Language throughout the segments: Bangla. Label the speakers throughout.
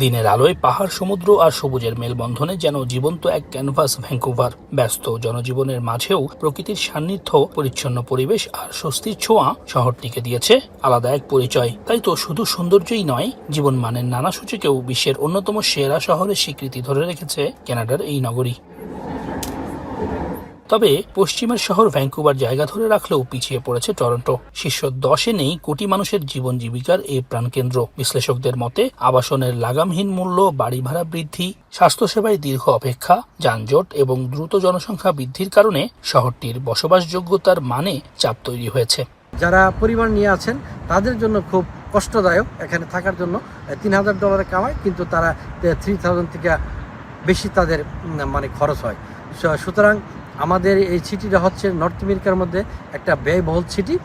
Speaker 1: দিনের আলোয় পাহাড়, সমুদ্র আর সবুজের মেলবন্ধনে যেন জীবন্ত এক ক্যানভাস ভ্যাঙ্কুভার। ব্যস্ত জনজীবনের মাঝেও প্রকৃতির সান্নিধ্য, পরিচ্ছন্ন পরিবেশ আর স্বস্তির ছোঁয়া শহরটিকে দিয়েছে আলাদা এক পরিচয়। তাই তো শুধু সৌন্দর্যই নয়, জীবনমানের নানা সূচকেও বিশ্বের অন্যতম সেরা শহরের স্বীকৃতি ধরে রেখেছে কানাডার এই নগরী। তবে পশ্চিমের শহর ভ্যাঙ্কুভার জায়গা ধরে রাখলেও পিছিয়ে পড়েছে টরন্টো। শীর্ষ 10-এ নেই কোটি মানুষের জীবন জীবিকার এই প্রাণকেন্দ্র। বিশ্লেষকদের মতে আবাসনের লাগামহীন মূল্য, বাড়ি ভাড়া বৃদ্ধি, স্বাস্থ্যসেবায় দীর্ঘ অপেক্ষা, যানজট এবং দ্রুত জনসংখ্যা বৃদ্ধির কারণে শহরটির বসবাসযোগ্যতার মানে চাপ তৈরি হয়েছে।
Speaker 2: যারা পরিবার নিয়ে আছেন তাদের জন্য খুব কষ্টদায়ক এখানে থাকার জন্য। $3,000 কামায়, কিন্তু তারা 3,000 থেকে বেশি তাদের খরচ হয়। সুতরাং আমাদের এই সিটিটা হচ্ছে নর্থ আমেরিকার মধ্যে একটা ব্যয়বহুল সিটি।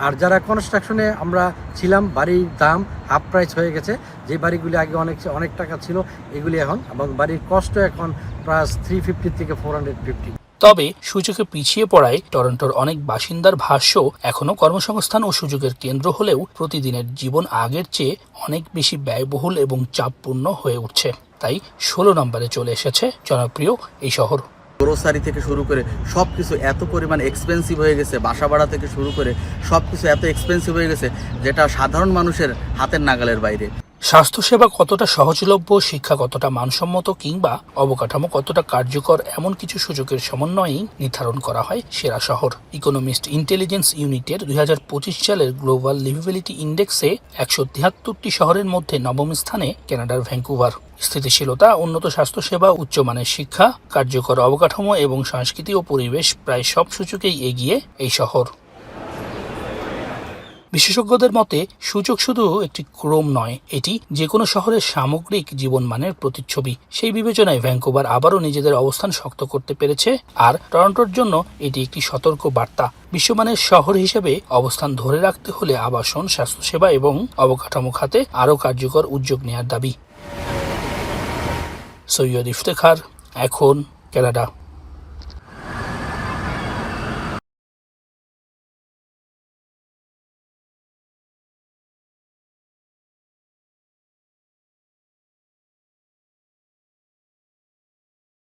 Speaker 2: আর যারা কনস্ট্রাকশনে আমরা ছিলাম, বাড়ির দাম হাফ প্রাইস হয়ে গেছে। যে বাড়িগুলি আগে অনেক টাকা ছিল, এগুলি এখন, এবং বাড়ির কষ্ট এখন প্রায় 350 থেকে 450।
Speaker 1: তবে সূচকে পিছিয়ে পড়ায় টরন্টোর অনেক বাসিন্দার ভাষ্য, এখনও কর্মসংস্থান ও সুযোগের কেন্দ্র হলেও প্রতিদিনের জীবন আগের চেয়ে অনেক বেশি ব্যয়বহুল এবং চাপপূর্ণ হয়ে উঠছে। তাই 16 নম্বরে চলে এসেছে জনপ্রিয় এই শহর।
Speaker 3: গ্রোসারি থেকে শুরু করে সব কিছু এত পরিমাণ এক্সপেন্সিভ হয়ে গেছে, বাসা ভাড়া থেকে শুরু করে সব কিছু এত এক্সপেন্সিভ হয়ে গেছে, যেটা সাধারণ মানুষের হাতের নাগালের বাইরে।
Speaker 1: স্বাস্থ্যসেবা কতটা সহজলভ্য, শিক্ষা কতটা মানসম্মত, কিংবা অবকাঠামো কতটা কার্যকর, এমন কিছু সূচকের সমন্বয়েই নির্ধারণ করা হয় সেরা শহর। ইকোনমিস্ট ইন্টেলিজেন্স ইউনিটের 2025 সালের গ্লোবাল লিভেবিলিটি ইন্ডেক্সে 173টি শহরের মধ্যে 9ম স্থানে কানাডার ভ্যাঙ্কুভার। স্থিতিশীলতা, উন্নত স্বাস্থ্যসেবা, উচ্চমানের শিক্ষা, কার্যকর অবকাঠামো এবং সংস্কৃতি ও পরিবেশ, প্রায় সব সূচকেই এগিয়ে এই শহর। বিশেষজ্ঞদের মতে সূচক শুধু একটি ক্রম নয়, এটি যে কোনো শহরের সামগ্রিক জীবনমানের প্রতিচ্ছবি। সেই বিবেচনায় ভ্যাঙ্কুভার আবারও নিজেদের অবস্থান শক্ত করতে পেরেছে, আর টরন্টোর জন্য এটি একটি সতর্ক বার্তা। বিশ্বমানের শহর হিসেবে অবস্থান ধরে রাখতে হলে আবাসন, স্বাস্থ্যসেবা এবং অবকাঠামো খাতে আরও কার্যকর উদ্যোগ নেওয়ার দাবি। সৈয়দ ইফতেখার, এখন কানাডা।